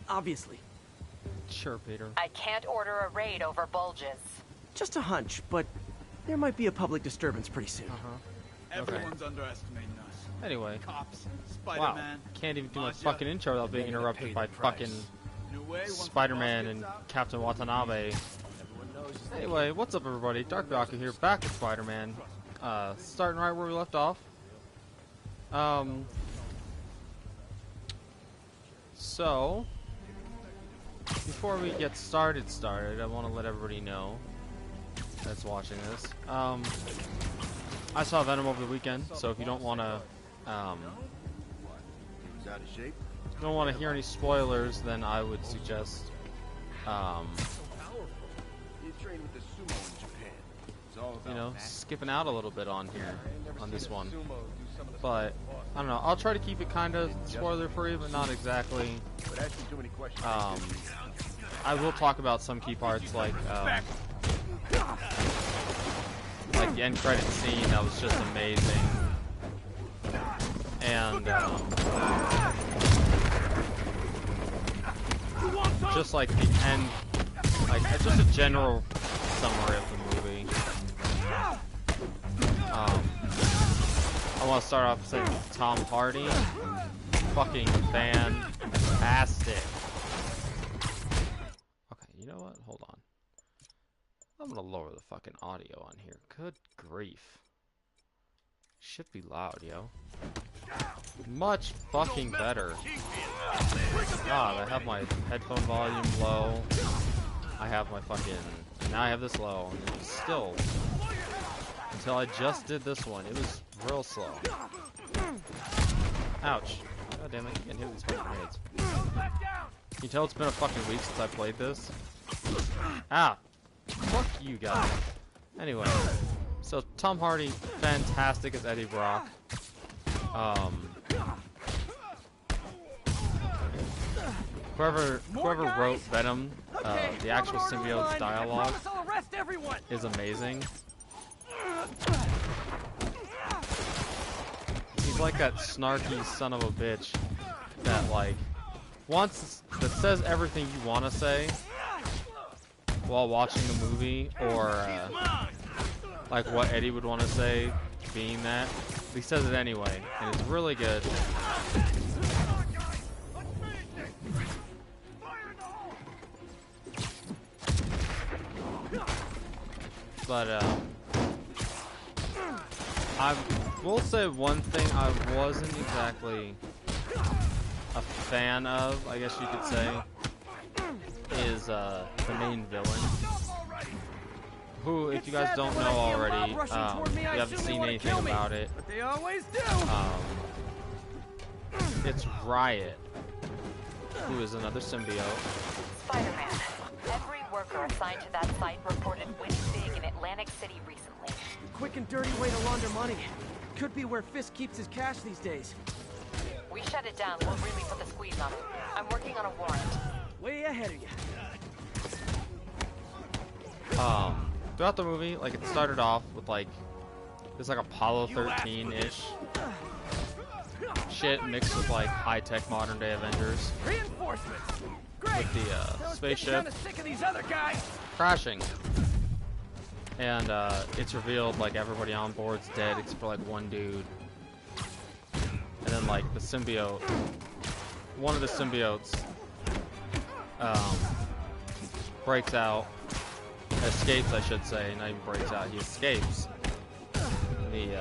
obviously. Sure, Peter. I can't order a raid over bulges. Just a hunch, but there might be a public disturbance pretty soon. Everyone's underestimating us. Anyway. Cops, Wow. Spiderman. Can't even do my fucking intro without being interrupted by fucking Spider-Man and Captain Watanabe. Anyway, what's up everybody? Dark Baku here, back with Spider-Man. Starting right where we left off. So before we get started, I want to let everybody know that's watching this. I saw Venom over the weekend, so if you don't want to, hear any spoilers, then I would suggest, you know, skipping out a little bit on here, on this one. But I don't know. I'll try to keep it kind of spoiler-free, but not exactly. I will talk about some key parts, like the end credit scene. That was just amazing, and just like the end, like just a general summary of the movie. I want to start off saying Tom Hardy, fucking fantastic. Okay, you know what? Hold on. I'm gonna lower the fucking audio on here. Good grief. Should be loud, yo. Much fucking better. God, I have my headphone volume low. I have my fucking... Now I have this low, and it's still... Until I just did this one, it was real slow. Ouch. God damn it, you can hit these fucking grenades. Can you tell it's been a fucking week since I played this? Ah! Fuck you guys. Anyway, so Tom Hardy, fantastic as Eddie Brock. Whoever wrote Venom, the actual symbiote's dialogue is amazing. He's like that snarky son of a bitch that like that says everything you want to say while watching the movie, or like what Eddie would want to say, being that. He says it anyway, and it's really good. But I will say one thing I wasn't exactly a fan of, I guess you could say, is the main villain, who, if you guys don't know already, you haven't seen anything about it, it's Riot, who is another symbiote. Spider-Man. Every worker assigned to that site reported winning big in Atlantic City recently. Quick and dirty way to launder money. Could be where Fisk keeps his cash these days. We shut it down, we'll really put the squeeze on it. I'm working on a warrant. Way ahead of you. Throughout the movie, like, it started off with like this like Apollo 13-ish shit mixed with like high-tech modern-day Avengers. Reinforcements. With the spaceship crashing, and it's revealed like everybody on board's dead except for like one dude, and then like the symbiote, one of the symbiotes, breaks out, escapes, I should say, not even breaks out, he escapes the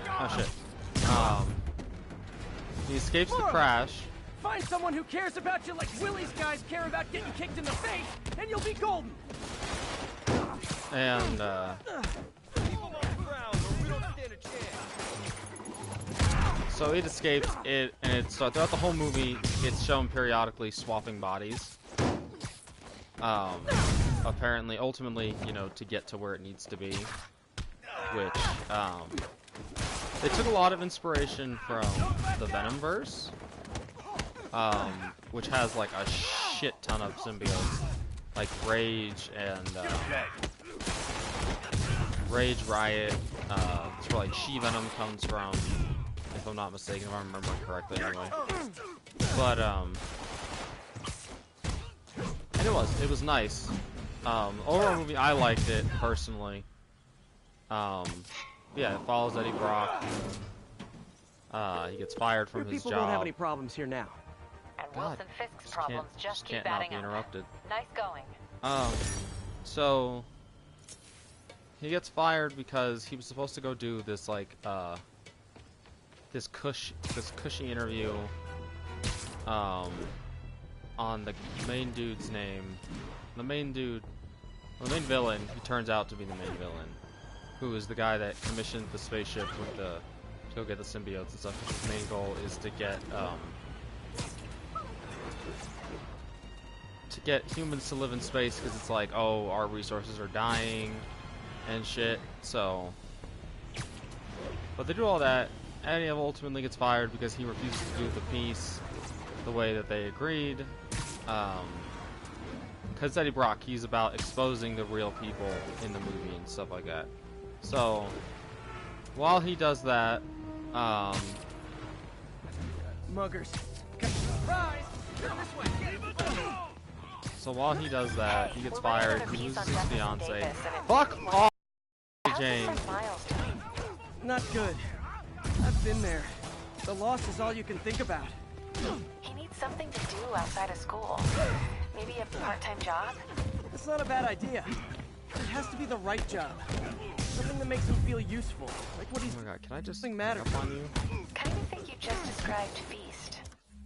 oh shit, he escapes the crash. Find someone who cares about you like Willie's guys care about getting kicked in the face, and you'll be golden. And so it escapes it, and so throughout the whole movie, it's shown periodically swapping bodies. Apparently, ultimately, you know, to get to where it needs to be, which they took a lot of inspiration from the Venomverse. Which has like a shit ton of symbiotes, like Rage and Rage, Riot. That's where like She-Venom comes from, if I'm not mistaken, if I'm remembering correctly. Anyway, But and it was nice. Overall movie, I liked it personally. Yeah, it follows Eddie Brock. He gets fired from Your his people job. won't have any problems here now. And God, Wilson Fisk's problems just keep can't not adding be up. interrupted. Nice going. So he gets fired because he was supposed to go do this like this cushy interview on the main dude's name. The main villain, who turns out to be the main villain, who is the guy that commissioned the spaceship with to go get the symbiotes and stuff. 'Cause his main goal is to get humans to live in space, because it's like, oh, our resources are dying and shit. So, but they do all that, and he ultimately gets fired because he refuses to do the peace the way that they agreed. Because Eddie Brock, he's about exposing the real people in the movie and stuff like that. So, while he does that, Muggers. Surprise! Turn this way. so while he does that, he gets fired, he loses his fiance. Fuck Fuck off, Jane. Not good. I've been there. The loss is all you can think about. He needs something to do outside of school. Maybe a part-time job? It's not a bad idea. It has to be the right job. Something that makes him feel useful. Like what he's Oh my god, can I just something hang matters. up on you? Kind of think you just described Feast.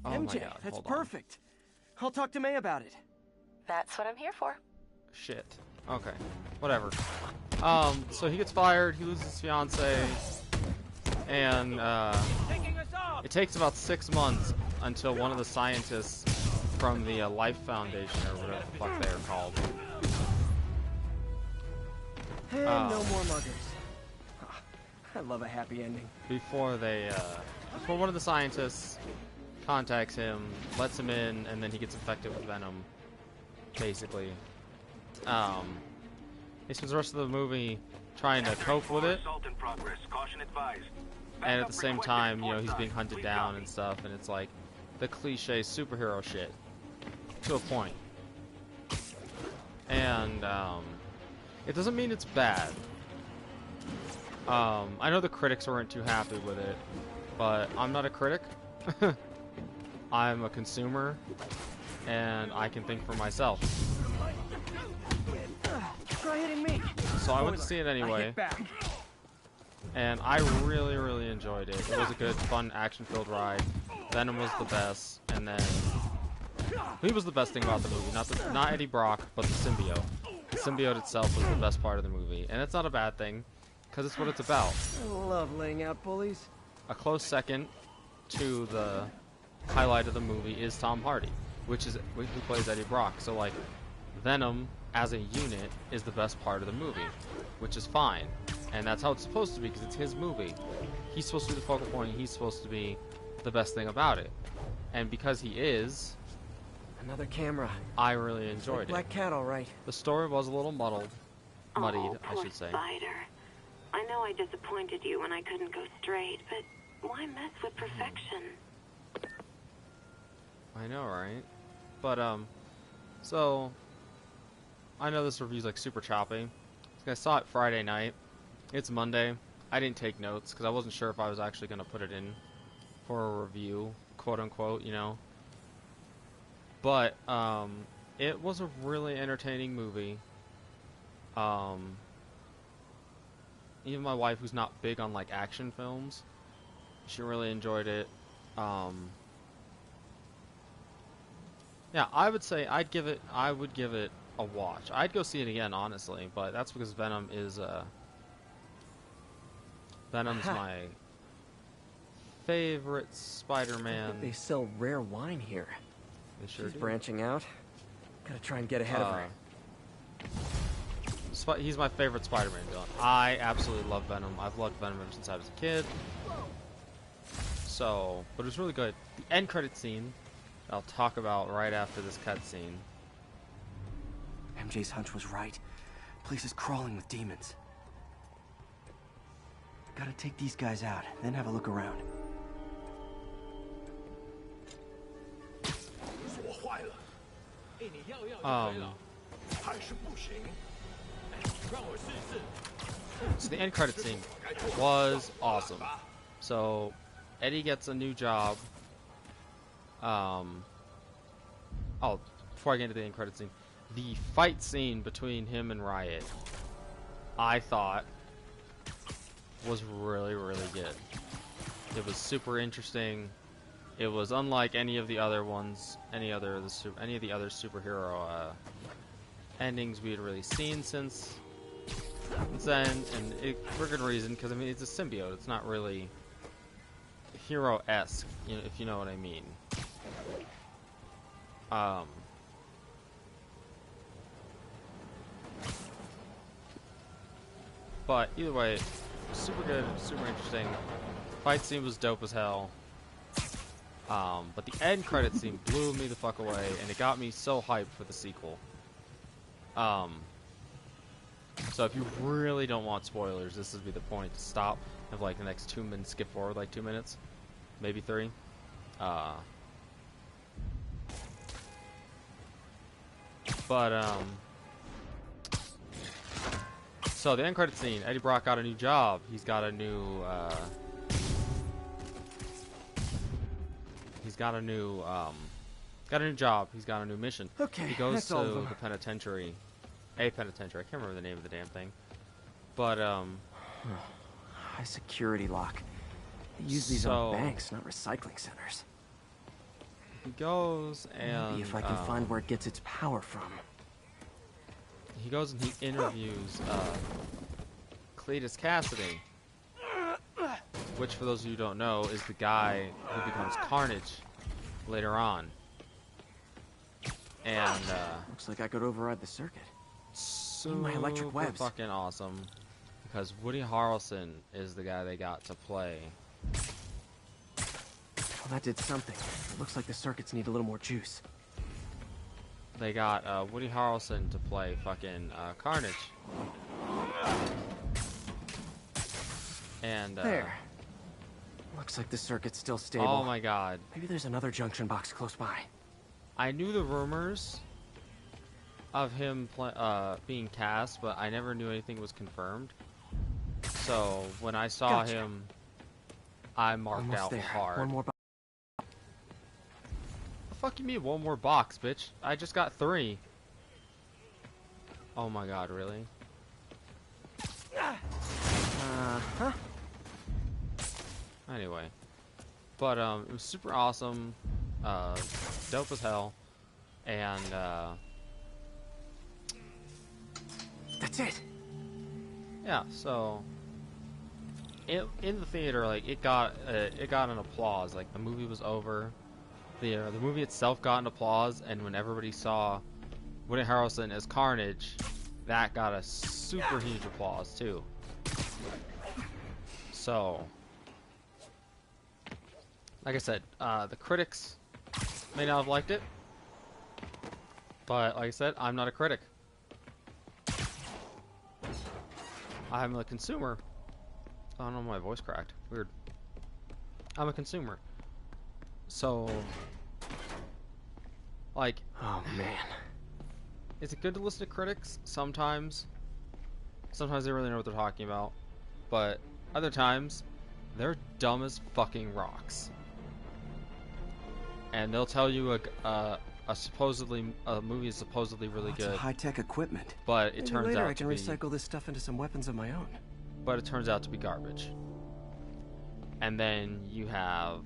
Oh MJ, my god, that's hold on. perfect. I'll talk to May about it. That's what I'm here for. Shit. Okay. Whatever. So he gets fired, he loses his fiance, and Taking us off. it takes about 6 months until one of the scientists from the Life Foundation, or whatever the fuck they are called. And no more muggers. I love a happy ending. Before one of the scientists contacts him, lets him in, and then he gets infected with Venom, basically. He spends the rest of the movie trying to cope with it, and at the same time, you know, he's being hunted down and stuff, and it's like the cliche superhero shit to a point. And it doesn't mean it's bad. I know the critics weren't too happy with it, but I'm not a critic. I'm a consumer, and I can think for myself. Try hitting me. So I went to see it I anyway, hit back. and I really, really enjoyed it. It was a good, fun, action-filled ride. Venom was the best, and then he was the best thing about the movie. Not Eddie Brock, but the symbiote. The symbiote itself was the best part of the movie, and it's not a bad thing, because it's what it's about. I love laying out bullies. A close second to the highlight of the movie is Tom Hardy, who plays Eddie Brock. So like, Venom as a unit is the best part of the movie, which is fine, and that's how it's supposed to be, because it's his movie. He's supposed to be the focal point. He's supposed to be the best thing about it, and because he is, Another camera. I really enjoyed Black it. cat, all right. The story was a little muddied, Oh, I poor should say. Spider. I know I disappointed you when I couldn't go straight, but why mess with perfection? I know, right? But so I know this review's like super choppy. I saw it Friday night. It's Monday. I didn't take notes because I wasn't sure if I was actually gonna put it in for a review, quote unquote, you know. But it was a really entertaining movie. Even my wife, who's not big on like action films, she really enjoyed it. Yeah, I would say I would give it a watch. I'd go see it again, honestly, but that's because Venom is Venom's my favorite Spider-Man. They sell rare wine here. They sure She's do. branching out. Gotta try and get ahead of her. He's my favorite Spider-Man villain. I absolutely love Venom. I've loved Venom ever since I was a kid. So, but it was really good. The end credit scene, I'll talk about right after this cutscene. MJ's hunch was right. Place is crawling with demons. Gotta take these guys out, then have a look around. So the end credit scene was awesome. So Eddie gets a new job. Oh, before I get into the end credit scene, the fight scene between him and Riot, I thought was really, really good. It was super interesting. It was unlike any of the other ones, any of the other superhero endings we had really seen since then, and for good reason, because I mean it's a symbiote. It's not really hero-esque, you know, if you know what I mean. But either way, super good, super interesting. Fight scene was dope as hell. But the end credit scene blew me the fuck away, and it got me so hyped for the sequel. So if you really don't want spoilers, this would be the point to stop. Have like the next 2 minutes, skip forward like 2 minutes, maybe 3. So the end credit scene, Eddie Brock got a new job. He's got a new job. He's got a new mission. Okay, he goes that's to all of them. the penitentiary. A penitentiary. I can't remember the name of the damn thing. But High security lock. They use these on banks, not recycling centers. he goes and Maybe if I can find where it gets its power from. he goes and he interviews Cletus Cassidy, which, for those of you who don't know, is the guy who becomes Carnage later on. And Looks like I could override the circuit. super my electric webs. fucking awesome, because Woody Harrelson is the guy they got to play. Well, that did something. It looks like the circuits need a little more juice. They got Woody Harrelson to play fucking Carnage. And There. Looks like the circuit's still stable. oh my god. Maybe there's another junction box close by. I knew the rumors of him being cast, but I never knew anything was confirmed. So when I saw Gotcha. him, I marked Almost out there. hard. One more box. The fuck you mean one more box, bitch? I just got 3. Oh my god, really? Uh-huh. Anyway. But it was super awesome. Dope as hell. And That's it. yeah, so in the theater, like it got an applause. Like the movie was over, the movie itself got an applause, and when everybody saw Woody Harrelson as Carnage, that got a super huge applause too. So, like I said, the critics may not have liked it, but like I said, I'm not a critic. I'm a consumer. I don't know, my voice cracked. Weird. I'm a consumer. So, like, Oh man. is it good to listen to critics? Sometimes. Sometimes they really know what they're talking about. But other times, they're dumb as fucking rocks. And they'll tell you a movie is supposedly really Lots good, of high-tech equipment. but it Maybe turns later out I can to be recycle this stuff into some weapons of my own. but it turns out to be garbage. And then you have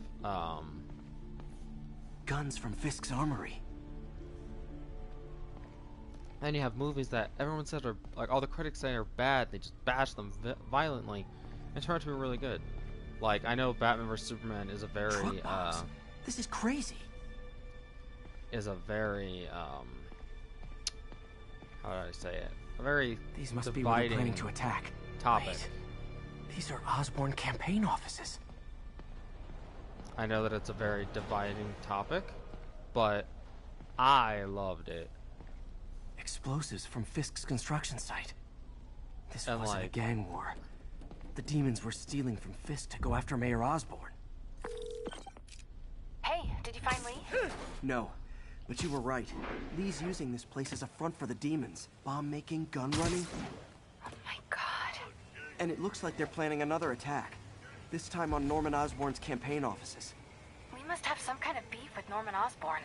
Guns from Fisk's armory. then you have movies that everyone said are, like, all the critics say are bad. They just bash them violently, and turn out to be really good. Like, I know Batman vs Superman is a very Truck bombs. This is crazy. how do I say it? A very These must be where they're dividing planning to attack. topic. Wait. These are Osborn campaign offices. I know that it's a very dividing topic, but I loved it. Explosives from Fisk's construction site. This And, wasn't a like- gang war. The demons were stealing from Fisk to go after Mayor Osborn. Hey, did you find Lee? No, But you were right. Lee's using this place as a front for the demons. Bomb making, gun running. Oh my god. And it looks like they're planning another attack. This time on Norman Osborn's campaign offices. We must have some kind of beef with Norman Osborn.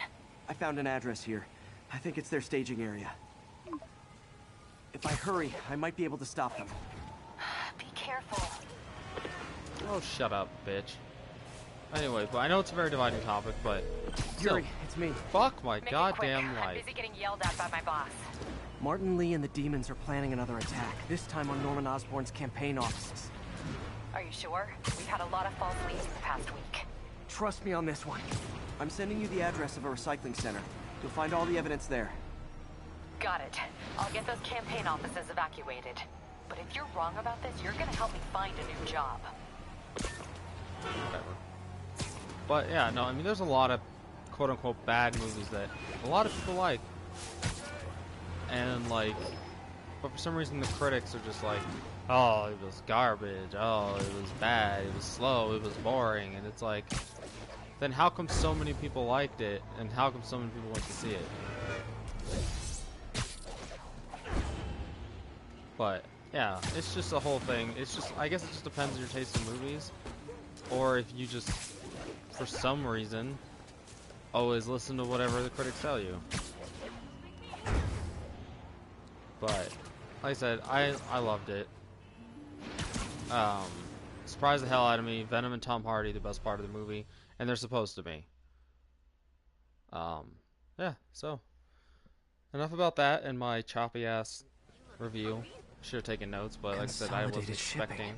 I found an address here. I think it's their staging area. If I hurry, I might be able to stop them. Be careful. Oh, shut up, bitch. Anyway, but I know it's a very dividing topic, but Yuri, it's me. fuck my Make it goddamn quick. I'm life. busy getting yelled at by my boss. Martin Lee and the demons are planning another attack, this time on Norman Osborn's campaign offices. Are you sure? We've had a lot of false leads in the past week. Trust me on this one. I'm sending you the address of a recycling center. You'll find all the evidence there. Got it. I'll get those campaign offices evacuated. But if you're wrong about this, you're gonna help me find a new job. Whatever. But yeah, no, I mean, there's a lot of quote-unquote bad movies that a lot of people like. And like, but for some reason the critics are just like, oh, it was garbage, oh, it was bad, it was slow, it was boring, and it's like, then how come so many people liked it, and how come so many people went to see it? But yeah, it's just a whole thing. It's just, I guess it just depends on your taste in movies, or if you just, for some reason, always listen to whatever the critics tell you. But like I said, I loved it. Surprised the hell out of me. Venom and Tom Hardy, the best part of the movie, and they're supposed to be. Yeah. So enough about that and my choppy ass review. Should have taken notes, but like I said, I wasn't expecting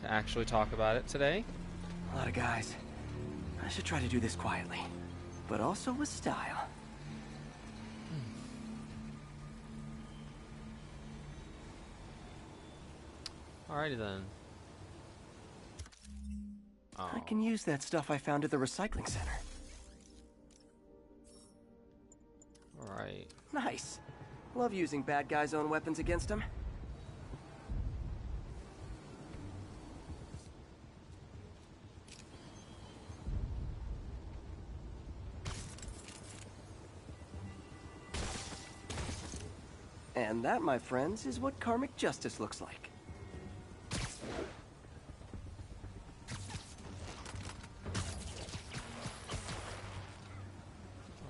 to actually talk about it today. A lot of guys. I should try to do this quietly, but also with style. Alrighty then. Oh. I can use that stuff I found at the recycling center. Alright. Nice. Love using bad guys' own weapons against them. And that, my friends, is what karmic justice looks like.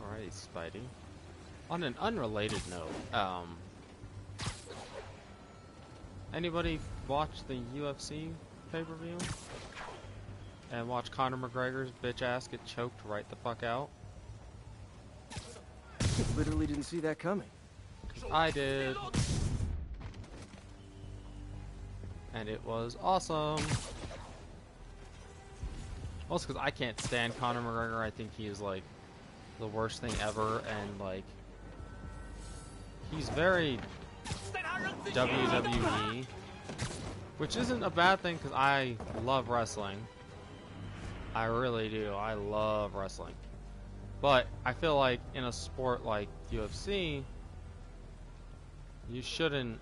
Alright, Spidey. On an unrelated note, anybody watch the UFC pay-per-view? And watch Conor McGregor's bitch ass get choked right the fuck out? Literally didn't see that coming. I did. And it was awesome. Also because I can't stand Conor McGregor. I think he is like the worst thing ever, and like he's very WWE, which isn't a bad thing because I love wrestling. I really do. I love wrestling. But I feel like in a sport like UFC, you shouldn't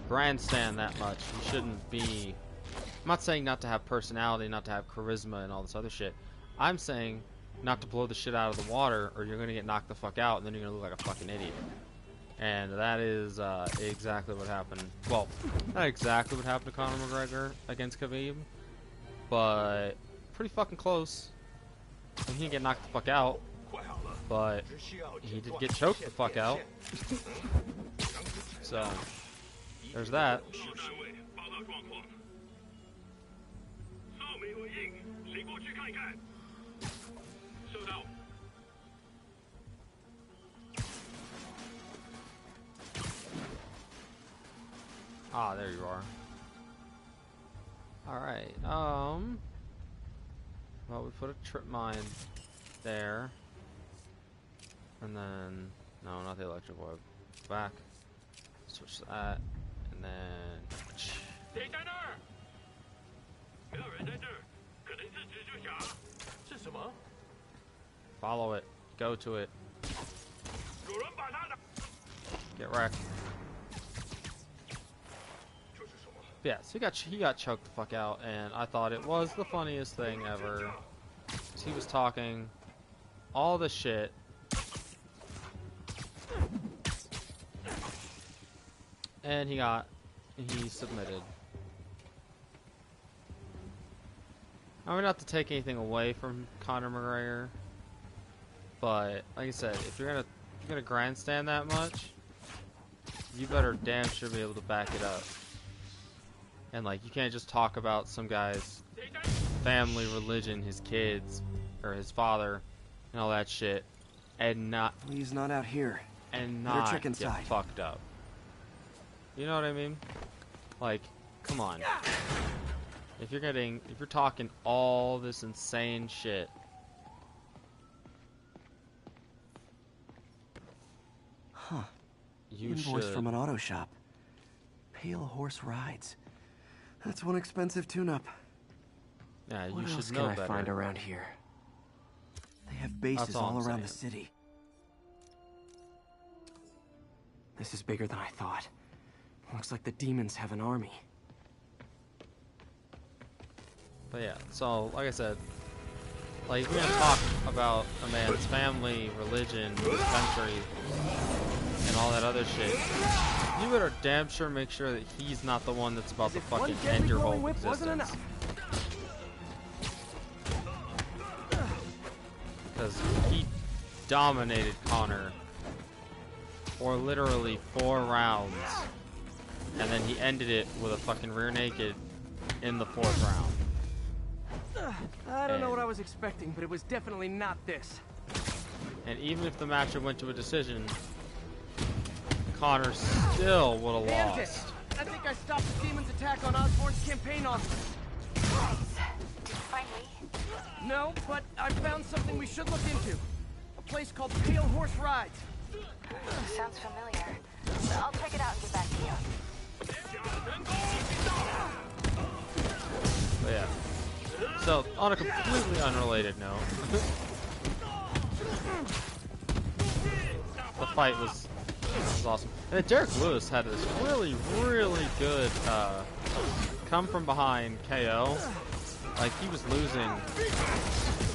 grandstand that much. You shouldn't be... I'm not saying not to have personality, not to have charisma and all this other shit. I'm saying not to blow the shit out of the water, or you're gonna get knocked the fuck out and then you're gonna look like a fucking idiot. And that is exactly what happened. Well, not exactly what happened to Conor McGregor against Khabib, but pretty fucking close. And he didn't get knocked the fuck out, but he did get choked the fuck out. So, there's that. Ah, there you are. Alright, well, we put a trip mine there. And then, no, not the electric web. Back. Switch that. And then... Follow it. Go to it. Get wrecked. Yeah, so he got choked the fuck out, and I thought it was the funniest thing ever. So he was talking, all the shit. And he submitted. I mean, not to take anything away from Conor McGregor, but like I said, if you're gonna grandstand that much, you better damn sure be able to back it up. And like, you can't just talk about some guy's family, religion, his kids, or his father, and all that shit, and not. Please, not out here. And Better not check get inside. fucked up. You know what I mean? Like, come on. If you're talking all this insane shit. Huh. You Invoice should. from an auto shop. Pale Horse Rides. That's one expensive tune-up. Yeah, you What should else know can I better. find around here? They have bases That's all all I'm around the saying. city. This is bigger than I thought. Looks like the demons have an army. But yeah, so like I said, like if you're gonna talk about a man's family, religion, country, and all that other shit, you better damn sure make sure that he's not the one that's about to fucking end your whole existence. Because he dominated Conor for literally 4 rounds, and then he ended it with a fucking rear naked in the 4th round. I don't know what I was expecting, but it was definitely not this. And even if the match went to a decision, Conor still would have Bandit! lost. I think I stopped the demon's attack on Osborn's campaign office. Did you find me? No, but I found something we should look into. A place called Pale Horse Rides. Sounds familiar. I'll check it out and get back to you. But yeah. So, on a completely unrelated note, the fight was awesome. And then Derek Lewis had this really, really good come from behind KO. Like, he was losing,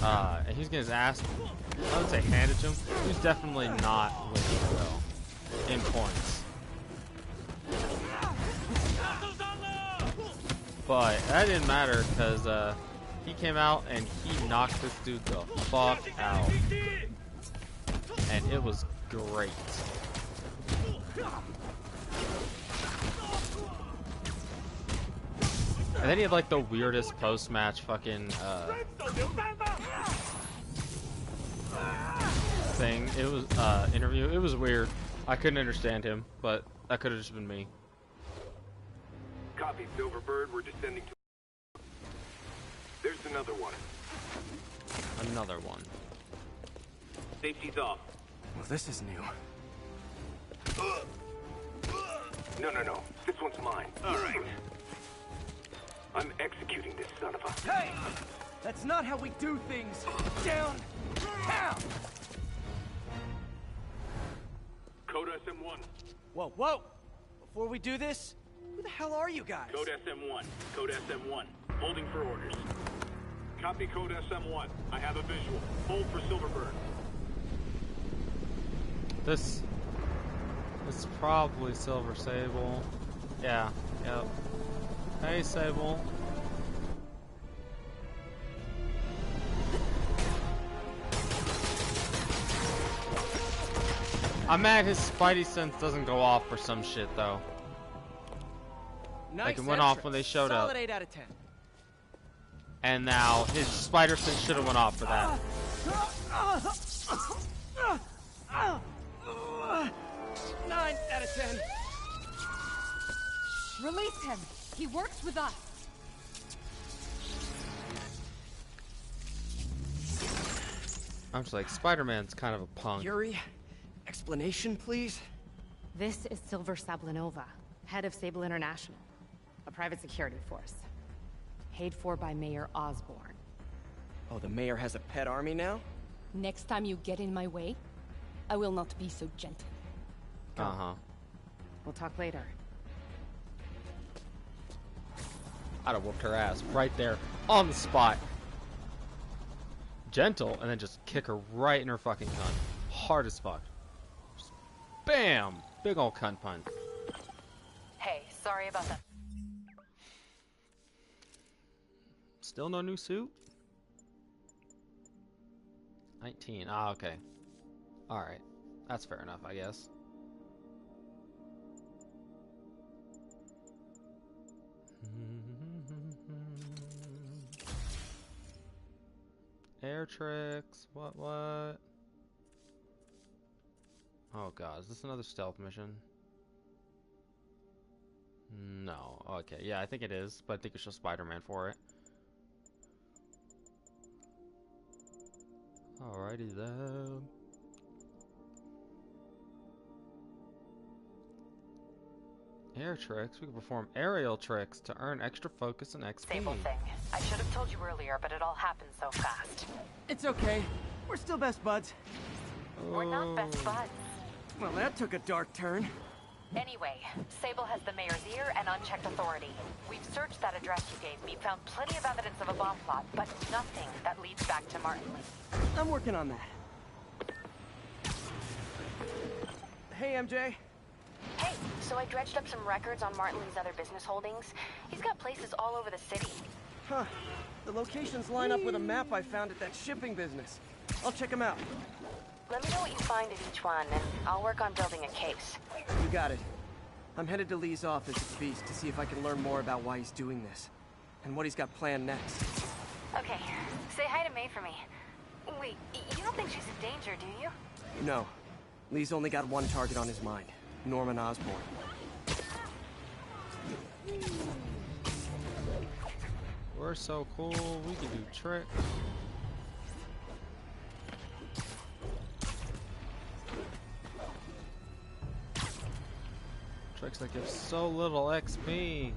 and he was getting his ass, I would say handed to him. He was definitely not winning, though, in points. But that didn't matter, because he came out and he knocked this dude the fuck out. And it was great. And then he had like the weirdest post-match fucking thing. It was interview. It was weird. I couldn't understand him, but that could have just been me. Copy, Silverbird. We're descending to... There's another one. Another one. Safety's off. Well, this is new. No. This one's mine. All right. I'm executing this son of a... Hey! That's not how we do things! Down! Down! Code SM1. Whoa, whoa! Before we do this, who the hell are you guys? Code SM1. Code SM1. Holding for orders. Copy Code SM1. I have a visual. Hold for Silverbird. This is probably Silver Sable. Yeah, yep. Hey, Sable. I'm mad his Spidey sense doesn't go off for some shit, though. Nice Like, it went off entrance. when they showed up. Solid 8 out of 10. And now his spider sense should have went off for that. 9 out of 10. Release him. He works with us. I'm just like, Spider-Man's kind of a punk. Yuri, explanation, please? This is Silver Sablinova, head of Sable International, a private security force. Paid for by Mayor Osborn. Oh, the mayor has a pet army now? Next time you get in my way, I will not be so gentle. Uh-huh. We'll talk later. I'd have whooped her ass right there, on the spot. gentle, and then just kick her right in her fucking cunt. Hard as fuck. Just bam! Big ol' cunt punch. Hey, sorry about that. Still no new suit? 19. Ah, okay. Alright. That's fair enough, I guess. Air tricks. What? Oh god, is this another stealth mission? No. Okay, yeah, I think it is, but I think it's just Spider-Man for it. Alrighty then. Air tricks? We can perform aerial tricks to earn extra focus and XP. Sable thing. I should have told you earlier, but it all happened so fast. It's okay. We're still best buds. We're not best buds. Well, that took a dark turn. Anyway, Sable has the mayor's ear and unchecked authority. We've searched that address you gave me, found plenty of evidence of a bomb plot, but nothing that leads back to Martin Lee. I'm working on that. Hey, MJ. Hey, so I dredged up some records on Martin Lee's other business holdings. He's got places all over the city. Huh. The locations line up with a map I found at that shipping business. I'll check them out. Let me know what you find at each one, and I'll work on building a case. You got it. I'm headed to Lee's office at the Beast to see if I can learn more about why he's doing this. And what he's got planned next. Okay, say hi to May for me. Wait, you don't think she's in danger, do you? No. Lee's only got one target on his mind. Norman Osborn. We're so cool, we can do tricks. Tricks that give so little XP.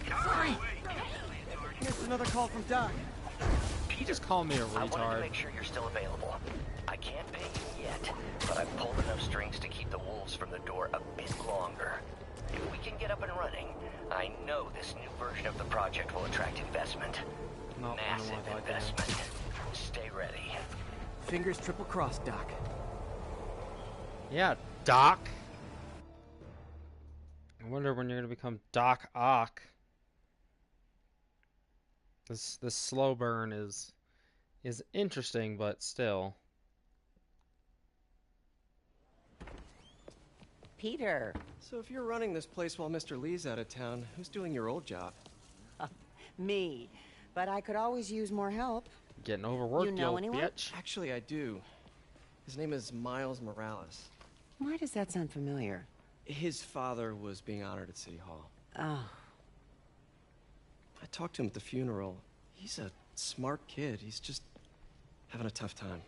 Sorry! Missed another call from Doc. He just called me a I wanted to retard. make sure you're still available. I can't pay you yet, but I've pulled enough strings to keep the wolves from the door a bit longer. If we can get up and running, I know this new version of the project will attract investment. No, I don't Massive want that investment. Stay ready. Fingers triple crossed, Doc. Yeah, Doc. I wonder when you're gonna become Doc Ock. This slow burn is interesting, but still. Peter. So if you're running this place while Mr. Lee's out of town, who's doing your old job? Me. But I could always use more help. Getting overworked, You know you anyone? bitch. Actually, I do. His name is Miles Morales. Why does that sound familiar? His father was being honored at City Hall. Oh. I talked to him at the funeral. He's a smart kid. He's just having a tough time.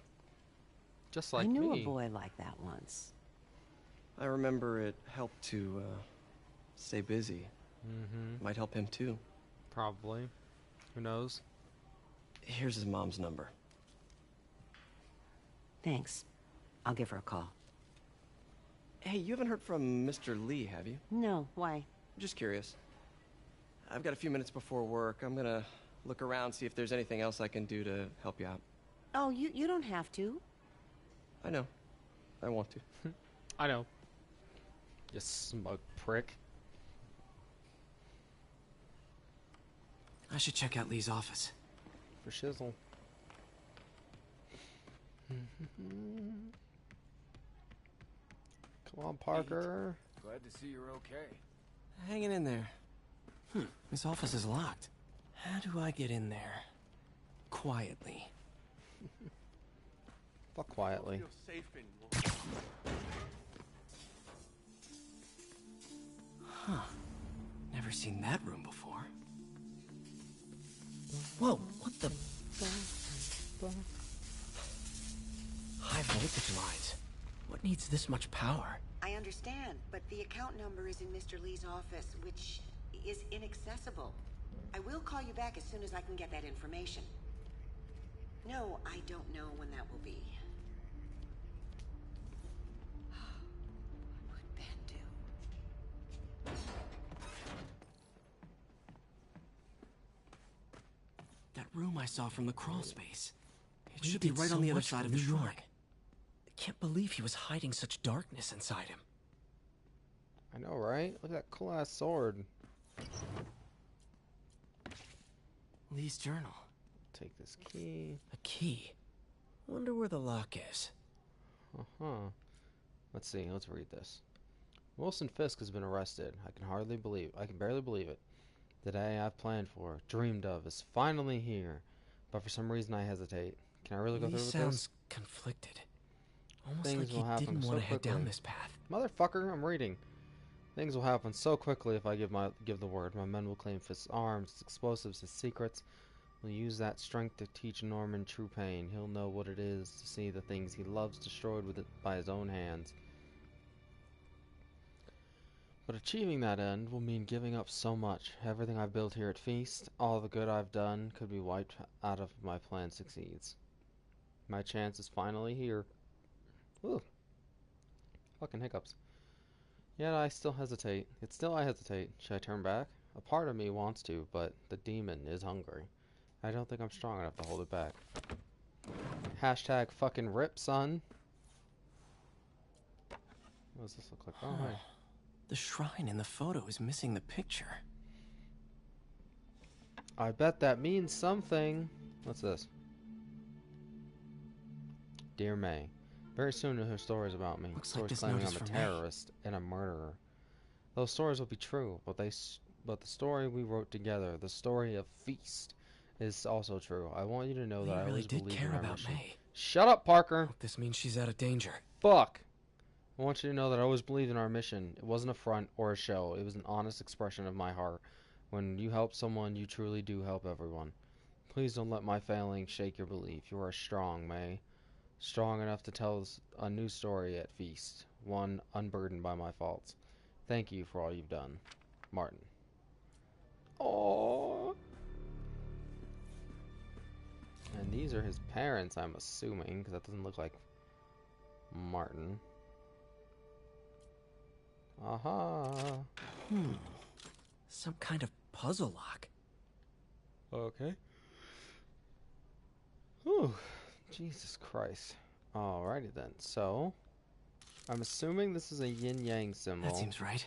Just like I knew me. a boy like that once. I remember it helped to stay busy. Mm-hmm. Might help him too. Probably. Who knows? Here's his mom's number. Thanks. I'll give her a call. Hey, you haven't heard from Mr. Lee, have you? No, why? I'm just curious. I've got a few minutes before work. I'm gonna look around, see if there's anything else I can do to help you out. Oh, you don't have to. I know. I want to. I know. You smug prick. I should check out Lee's office. For shizzle. Come on, Parker. Glad to see you're okay. Hanging in there. His office is locked. How do I get in there? Quietly. Fuck quietly. Huh. Never seen that room before. Whoa, what the? High voltage lines. What needs this much power? I understand, but the account number is in Mr. Lee's office, which is inaccessible. I will call you back as soon as I can get that information. No, I don't know when that will be. What would Ben do? room I saw from the crawl space. It should be right on the other side of the shrine. I can't believe he was hiding such darkness inside him. I know, right? Look at that cool-ass sword. Lee's journal. Take this key. A key? Wonder where the lock is. Uh-huh. Let's see. Let's read this. Wilson Fisk has been arrested. I can barely believe it. The day I've planned for, dreamed of, is finally here. But for some reason I hesitate. Can I really go through with this? He sounds conflicted. Almost Things like he didn't want to head down this path. Motherfucker, I'm reading. Things will happen so quickly if I give the word. My men will claim Fisk's arms, his explosives, his secrets. We'll use that strength to teach Norman true pain. He'll know what it is to see the things he loves destroyed by his own hands. But achieving that end will mean giving up so much. Everything I've built here at Feast, all the good I've done, could be wiped out if my plan succeeds. My chance is finally here. Ooh. Fucking hiccups. Yet I still hesitate. I hesitate. Should I turn back? A part of me wants to, but the demon is hungry. I don't think I'm strong enough to hold it back. Hashtag fucking rip, son. What does this look like? Oh, hi. The shrine in the photo is missing the picture. I bet that means something. What's this? Dear May, very soon you'll hear stories about me. Looks stories like this claiming note I'm is a for terrorist and a murderer. Those stories will be true, but the story we wrote together, the story of Feast, is also true. I want you to know that I always believe in our mission. May. Shut up, Parker. Hope this means she's out of danger. Fuck. I want you to know that I always believed in our mission. It wasn't a front or a show. It was an honest expression of my heart. When you help someone, you truly do help everyone. Please don't let my failing shake your belief. You are strong, May. Strong enough to tell us a new story at Feast. One unburdened by my faults. Thank you for all you've done. Martin. Aww. And these are his parents, I'm assuming, because that doesn't look like Martin. Aha. Some kind of puzzle lock. Okay. Whew. Jesus Christ. Alrighty then. So, I'm assuming this is a yin-yang symbol. That seems right.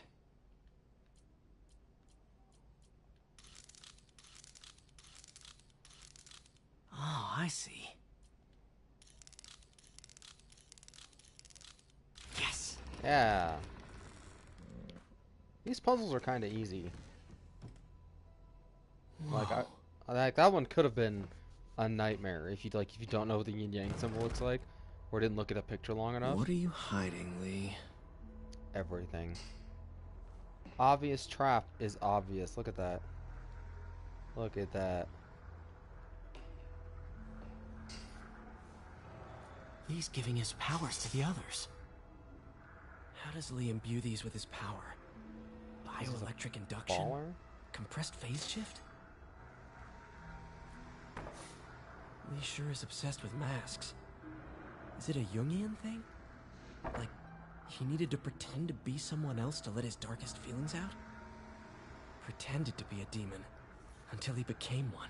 Oh, I see. Yes. Yeah. These puzzles are kind of easy. Like that one could have been a nightmare if you don't know what the yin yang symbol looks like, or didn't look at a picture long enough. What are you hiding, Lee? Everything. Obvious trap is obvious. Look at that. Look at that. Lee's giving his powers to the others. How does Lee imbue these with his power? Bioelectric induction? Baller? Compressed phase shift? Lee sure is obsessed with masks. Is it a Jungian thing? Like, he needed to pretend to be someone else to let his darkest feelings out? Pretended to be a demon until he became one.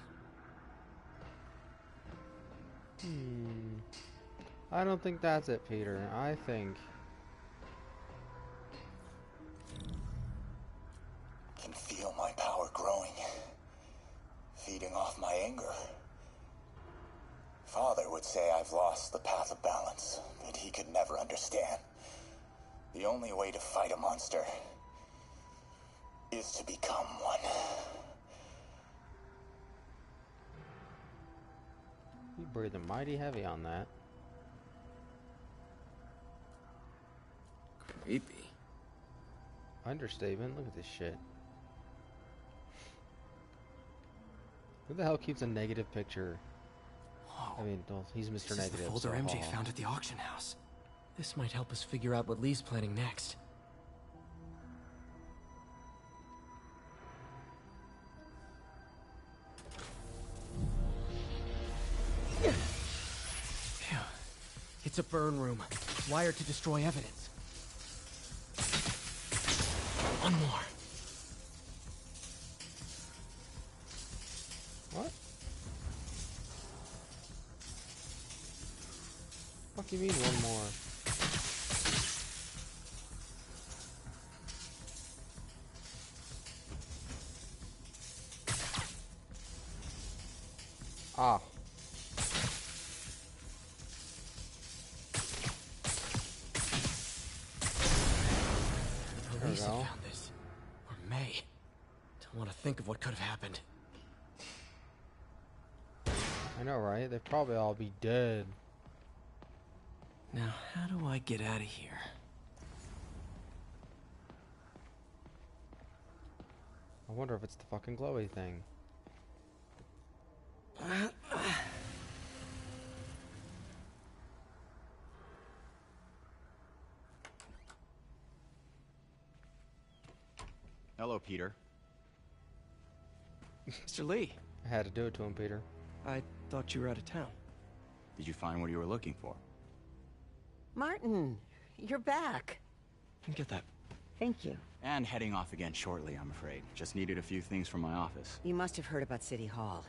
I don't think that's it, Peter. I think... I can feel my power growing, feeding off my anger. Father would say I've lost the path of balance, that he could never understand. The only way to fight a monster is to become one. You breathing mighty heavy on that. Creepy. Understatement. Look at this shit. Who the hell keeps a negative picture? Whoa. I mean, well, he's Mr. This Negative. is the folder so, MJ found at the auction house. This might help us figure out what Lee's planning next. Phew. It's a burn room, wired to destroy evidence. One more. What? do you mean one more? Ah. Police have found this. Or May. Don't want to think of what could have happened. I know, right? They'd probably all be dead. Now, how do I get out of here? I wonder if it's the fucking glowy thing. Hello, Peter. Mr. Lee. I had to do it to him, Peter. I thought you were out of town. Did you find what you were looking for? Martin, you're back. Get that. Thank you. And heading off again shortly, I'm afraid. Just needed a few things from my office. You must have heard about City Hall.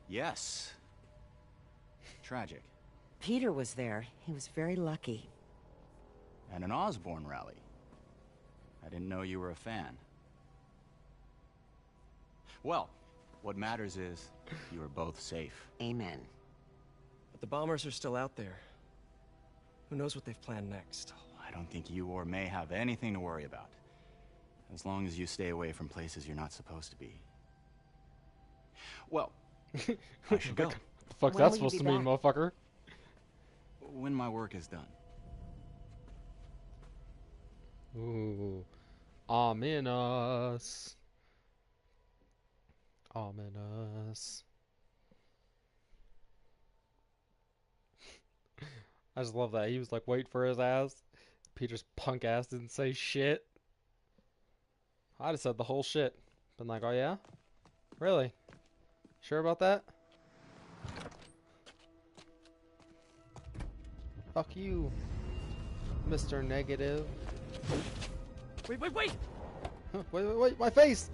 Yes. Tragic. Peter was there. He was very lucky. And an Osborn rally. I didn't know you were a fan. Well, what matters is you are both safe. Amen. But the bombers are still out there. Who knows what they've planned next? I don't think you or May have anything to worry about. As long as you stay away from places you're not supposed to be. Well, I should go. The fuck's that supposed to mean, motherfucker? When my work is done. Ooh. Ominous. Ominous. I just love that. He was like, wait for his ass. Peter's punk ass didn't say shit. I'd have said the whole shit. Been like, oh yeah? Really? Sure about that? Fuck you, Mr. Negative. Wait, wait, wait! Wait, my face!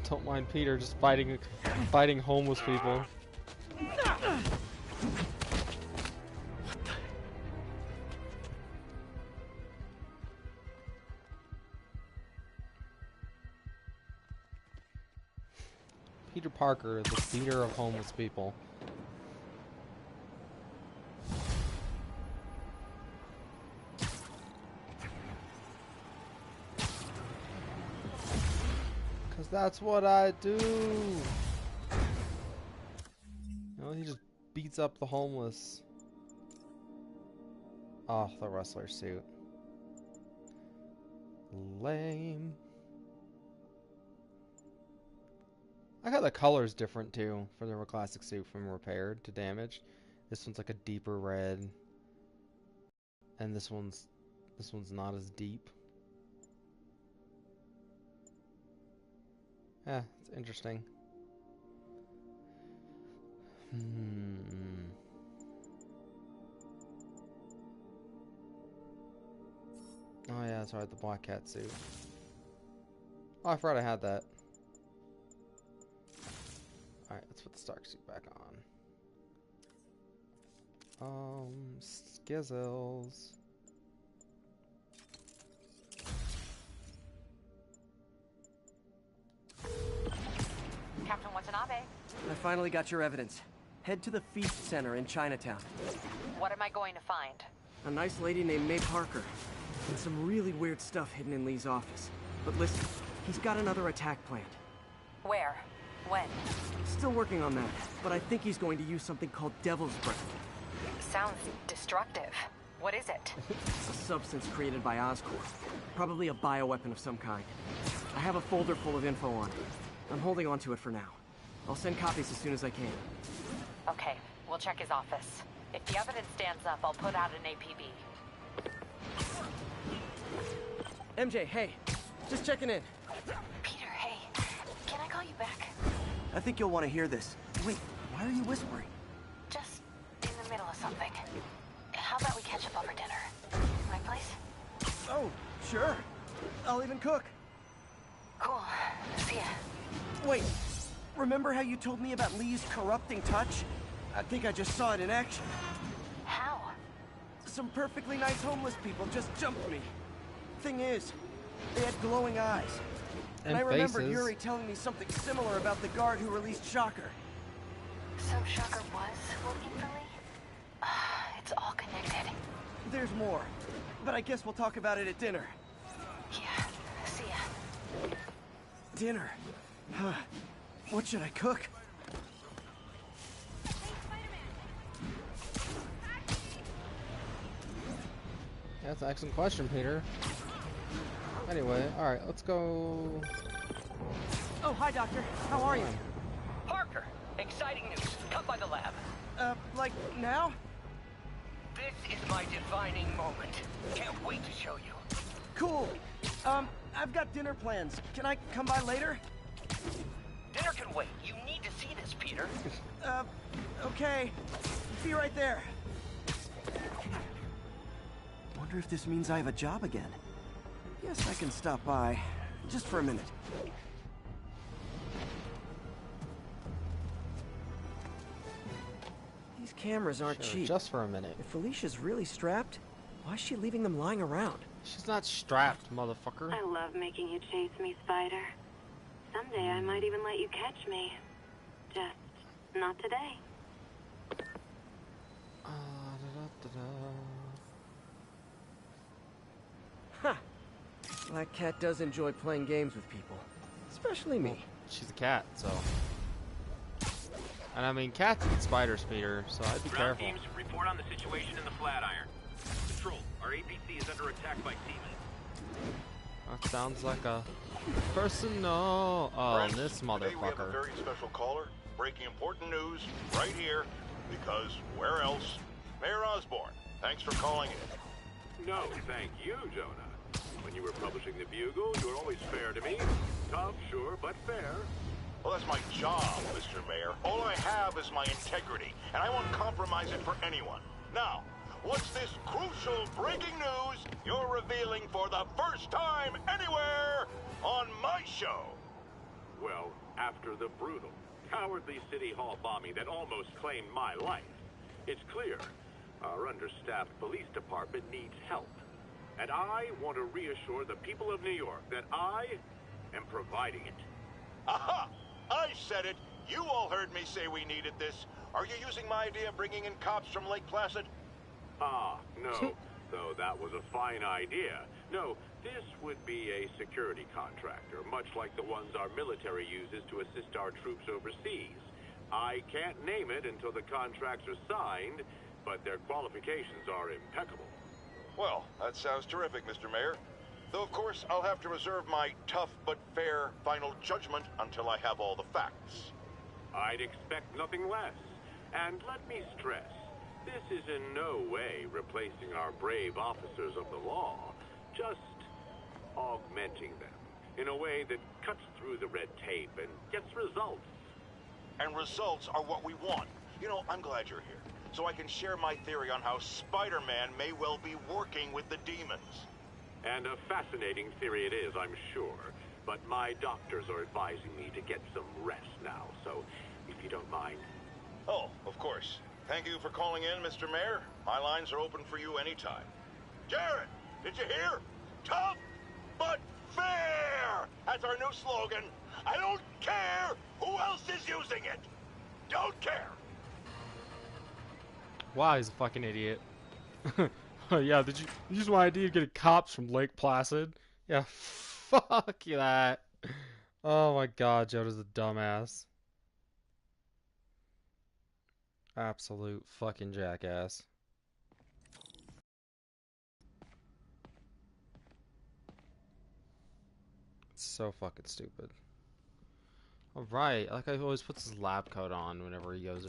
Don't mind Peter, just fighting homeless people. Peter Parker, the beater of homeless people. Cause that's what I do. You know, he just beats up the homeless. Oh, the wrestler suit. Lame. I got the colors different too for the classic suit from repaired to damaged. This one's like a deeper red, and this one's not as deep. Yeah, it's interesting. Oh yeah, that's right, the black cat suit. Oh, I forgot I had that. Alright, let's put the Stark suit back on. Skizzles. Captain Watanabe. I finally got your evidence. Head to the Feast Center in Chinatown. What am I going to find? A nice lady named May Parker. And some really weird stuff hidden in Lee's office. But listen, he's got another attack planned. Where? When? Still working on that, but I think he's going to use something called Devil's Breath. Sounds destructive. What is it? It's a substance created by Oscorp. Probably a bioweapon of some kind. I have a folder full of info on it. I'm holding on to it for now. I'll send copies as soon as I can. Okay, we'll check his office. If the evidence stands up, I'll put out an APB. MJ, hey. Just checking in. Peter, hey. Can I call you back? I think you'll want to hear this. Wait, why are you whispering? Just in the middle of something. How about we catch up over dinner? My place? Oh, sure. I'll even cook. Cool. See ya. Wait, remember how you told me about Lee's corrupting touch? I think I just saw it in action. How? Some perfectly nice homeless people just jumped me. Thing is, they had glowing eyes. And I remember faces. Yuri telling me something similar about the guard who released Shocker. So Shocker was working for Lee? It's all connected. There's more, but I guess we'll talk about it at dinner. Yeah, see ya. Dinner? Huh. What should I cook? That's an excellent question, Peter. Anyway, alright, let's go. Oh, hi, Doctor. How are you? Parker, exciting news. Come by the lab. Like now? This is my defining moment. Can't wait to show you. Cool. I've got dinner plans. Can I come by later? Dinner can wait. You need to see this, Peter. Okay. Be right there. Wonder if this means I have a job again. Guess I can stop by. Just for a minute. These cameras aren't cheap. Just for a minute. If Felicia's really strapped, why is she leaving them lying around? She's not strapped, motherfucker. I love making you chase me, Spider. Someday I might even let you catch me. Just not today. Huh. Black Cat does enjoy playing games with people. Especially me. Well, she's a cat, so... And I mean, cats eat spiders, Peter, so I'd be Ground careful. teams, report on the situation in the Flatiron. Control, our APC is under attack by demons. That sounds like a person. No. Oh, Friends, this today we have a motherfucker. very special caller breaking important news right here, because where else? Mayor Osborn, thanks for calling in. No, thank you, Jonah. When you were publishing the Bugle, you were always fair to me. Tough, sure, but fair. Well, that's my job, Mr. Mayor. All I have is my integrity, and I won't compromise it for anyone. Now, what's this crucial breaking news you're revealing for the first time anywhere on my show? Well, after the brutal, cowardly City Hall bombing that almost claimed my life, it's clear our understaffed police department needs help. And I want to reassure the people of New York that I am providing it. Aha! I said it! You all heard me say we needed this. Are you using my idea of bringing in cops from Lake Placid? Ah, no. Though that was a fine idea. No, this would be a security contractor, much like the ones our military uses to assist our troops overseas. I can't name it until the contracts are signed, but their qualifications are impeccable. Well, that sounds terrific, Mr. Mayor. Though, of course, I'll have to reserve my tough but fair final judgment until I have all the facts. I'd expect nothing less. And let me stress, this is in no way replacing our brave officers of the law, just augmenting them in a way that cuts through the red tape and gets results. And results are what we want. You know, I'm glad you're here, so I can share my theory on how Spider-Man may well be working with the demons. And a fascinating theory it is, I'm sure. But my doctors are advising me to get some rest now, so if you don't mind. Oh, of course. Thank you for calling in, Mr. Mayor. My lines are open for you anytime. Jared, did you hear? Tough, but fair! That's our new slogan. I don't care who else is using it. Don't care. Wow, he's a fucking idiot. Yeah, did you use my idea of getting cops from Lake Placid? Yeah, fuck that. Oh my god, Jonah's a dumbass. Absolute fucking jackass. It's so fucking stupid. Alright, like I always puts his lab coat on whenever he goes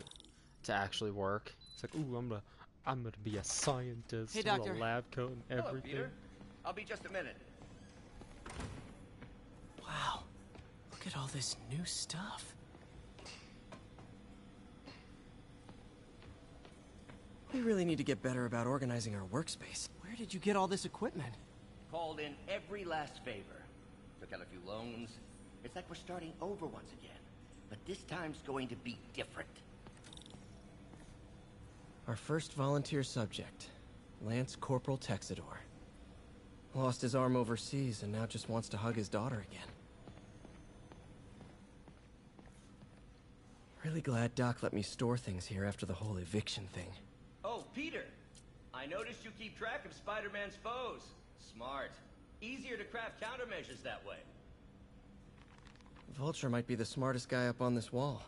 to actually work. It's like, ooh, I'm gonna be a scientist Hey, with Doctor. a lab coat and everything. Hello, Peter. I'll be just a minute. Wow, look at all this new stuff. We really need to get better about organizing our workspace. Where did you get all this equipment? Called in every last favor. Took out a few loans. It's like we're starting over once again. but this time's going to be different. Our first volunteer subject, Lance Corporal Texidor. Lost his arm overseas and now just wants to hug his daughter again. Really glad Doc let me store things here after the whole eviction thing. Oh, Peter! I noticed you keep track of Spider-Man's foes. Smart. Easier to craft countermeasures that way. Vulture might be the smartest guy up on this wall.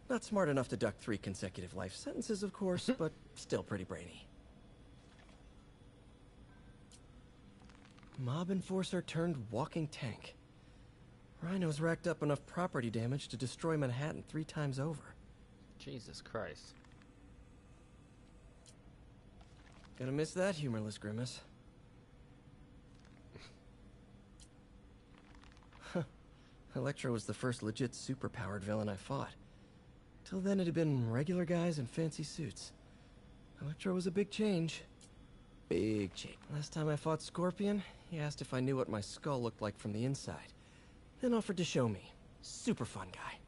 Not smart enough to duck 3 consecutive life sentences, of course, but still pretty brainy. Mob enforcer turned walking tank. Rhino's racked up enough property damage to destroy Manhattan 3 times over. Jesus Christ. Gonna miss that humorless grimace. Electro was the first legit superpowered villain I fought. Till then it had been regular guys in fancy suits. Electro was a big change. Big change. Last time I fought Scorpion, he asked if I knew what my skull looked like from the inside. Then offered to show me. Super fun guy.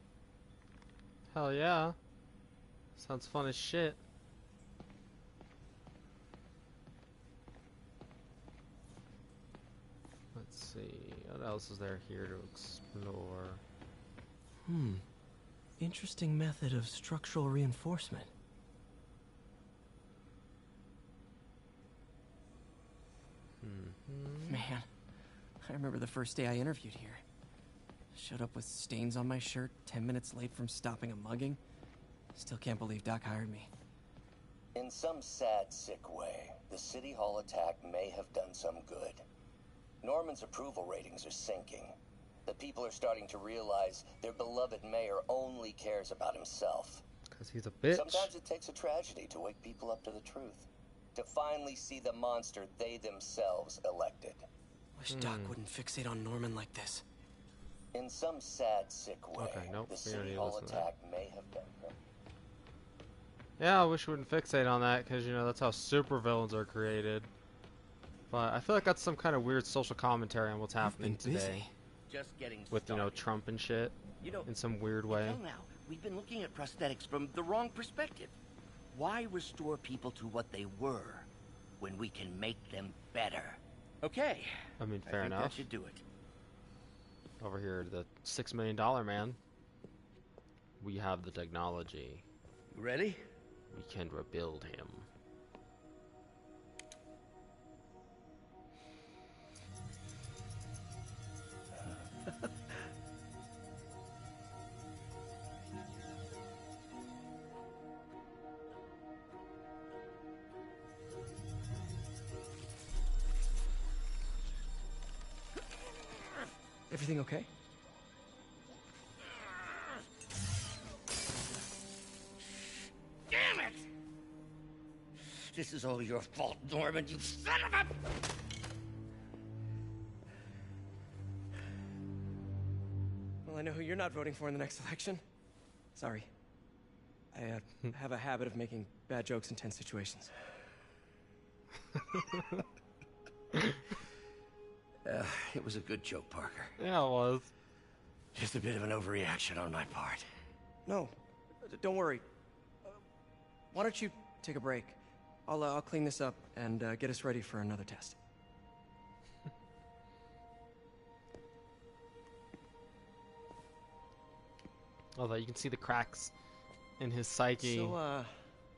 Hell yeah. Sounds fun as shit. Let's see, what else is there here to explore? Interesting method of structural reinforcement. Man, I remember the first day I interviewed here. Showed up with stains on my shirt, 10 minutes late from stopping a mugging. Still can't believe Doc hired me. In some sad, sick way, the City Hall attack may have done some good. Norman's approval ratings are sinking. The people are starting to realize their beloved mayor only cares about himself. Because he's a bitch. Sometimes it takes a tragedy to wake people up to the truth. To finally see the monster they themselves elected. Wish Doc wouldn't fixate on Norman like this. In some sad, sick way, Okay, nope, the we already City Hall listened to that. attack may have done good. Yeah, I wish we wouldn't fixate on that, because, you know, that's how supervillains are created. But I feel like that's some kind of weird social commentary on what's happening today. Just getting With, you know, started. Trump and shit. You know, In some weird way. Until now, we've been looking at prosthetics from the wrong perspective. Why restore people to what they were when we can make them better? Okay. I mean, I fair think enough. that should do it. Over here, the $6 million man. We have the technology. You ready? We can rebuild him. Everything okay? Damn it! This is all your fault, Norman, you son of a... Well, I know who you're not voting for in the next election. Sorry. I have a habit of making bad jokes in tense situations. It was a good joke, Parker. Yeah, it was. Just a bit of an overreaction on my part. No, don't worry. Why don't you take a break? I'll clean this up and get us ready for another test. Although you can see the cracks in his psyche. So,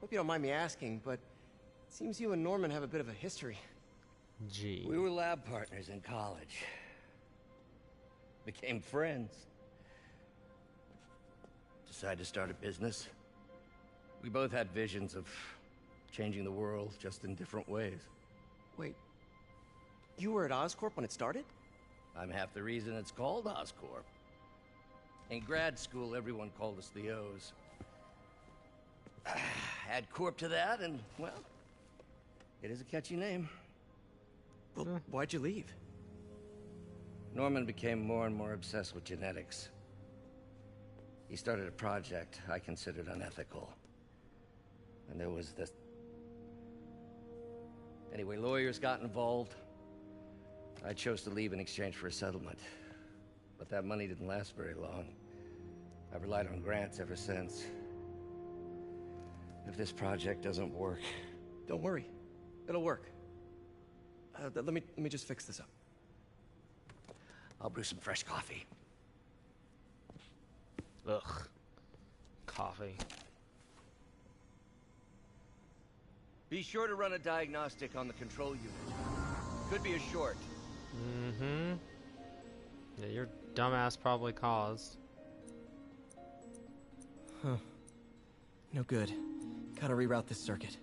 hope you don't mind me asking, but it seems you and Norman have a bit of a history. Gee. We were lab partners in college. Became friends. Decided to start a business. We both had visions of changing the world, just in different ways. Wait, you were at Oscorp when it started? I'm half the reason it's called Oscorp. In grad school, everyone called us the O's. Add Corp to that, and, well, it is a catchy name. Well, why'd you leave? Norman became more and more obsessed with genetics. He started a project I considered unethical. And there was this... Anyway, lawyers got involved. I chose to leave in exchange for a settlement. But that money didn't last very long. I've relied on grants ever since. If this project doesn't work... Don't worry. It'll work. Let me just fix this up. I'll brew some fresh coffee. Ugh. Coffee. Be sure to run a diagnostic on the control unit. Could be a short. Mm-hmm. Yeah, your dumbass probably caused. Huh. No good. Gotta reroute this circuit.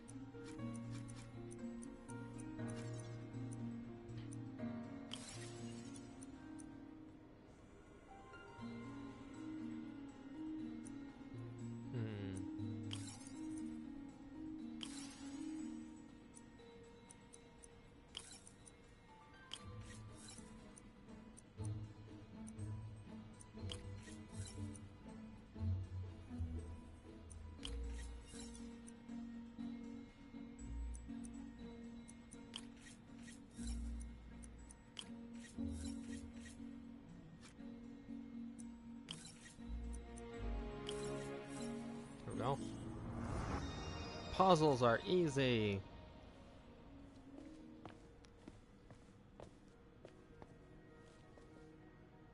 Go. Puzzles are easy.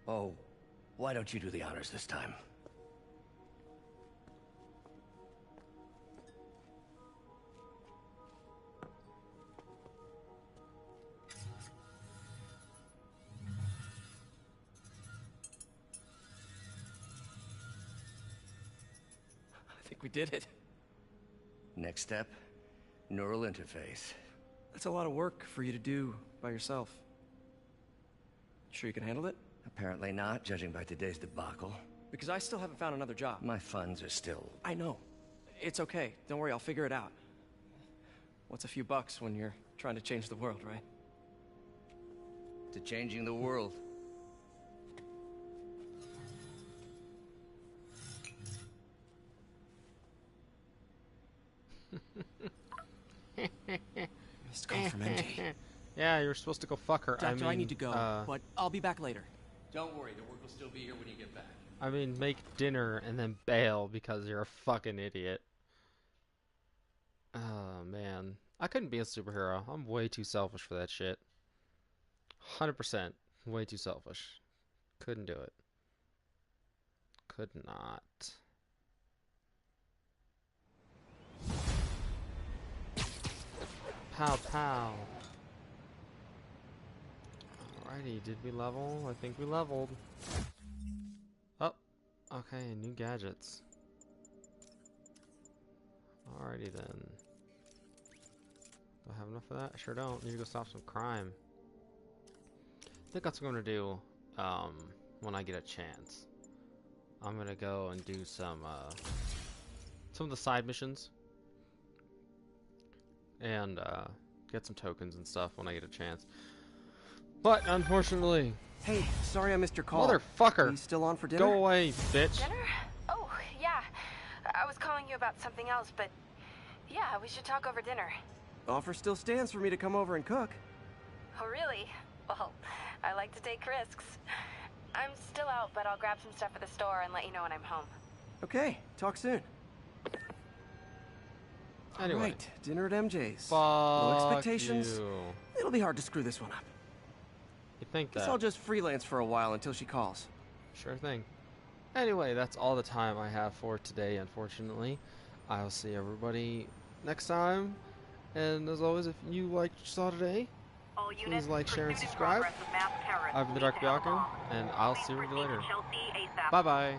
Oh, why don't you do the honors this time? I think we did it. Next step, neural interface. That's a lot of work for you to do by yourself. Sure you can handle it? Apparently not, judging by today's debacle. Because I still haven't found another job. My funds are still... I know. It's okay. Don't worry, I'll figure it out. What's a few bucks when you're trying to change the world, right? To changing the world. Missed call from MJ. Yeah, you're supposed to go fuck her. Doctor, I need to go, but I'll be back later. Don't worry, the work will still be here when you get back. I mean, make dinner and then bail because you're a fucking idiot. Oh, man. I couldn't be a superhero. I'm way too selfish for that shit. 100%. Way too selfish. Couldn't do it. Could not. Pow pow. Alrighty, did we level? I think we leveled. Oh, okay, new gadgets. Alrighty then. Do I have enough of that? I sure don't. Need to go stop some crime. I think that's what I'm gonna do when I get a chance. I'm gonna go and do some of the side missions. And get some tokens and stuff when I get a chance. But unfortunately, hey, sorry I missed your call. Motherfucker! Are you still on for dinner? Go away, bitch. Dinner? Oh, yeah. I was calling you about something else, but yeah, we should talk over dinner. Offer still stands for me to come over and cook. Oh, really? Well, I like to take risks. I'm still out, but I'll grab some stuff at the store and let you know when I'm home. Okay, talk soon. Anyway. Right, dinner at MJ's. Fuck Low expectations. you. It'll be hard to screw this one up. You think Guess that? I'll just freelance for a while until she calls. Sure thing. Anyway, that's all the time I have for today, unfortunately. I'll see everybody next time. And as always, if you liked what you saw today, please like, share, and subscribe. I've been the Dark Bianco, and I'll see you later. Bye-bye.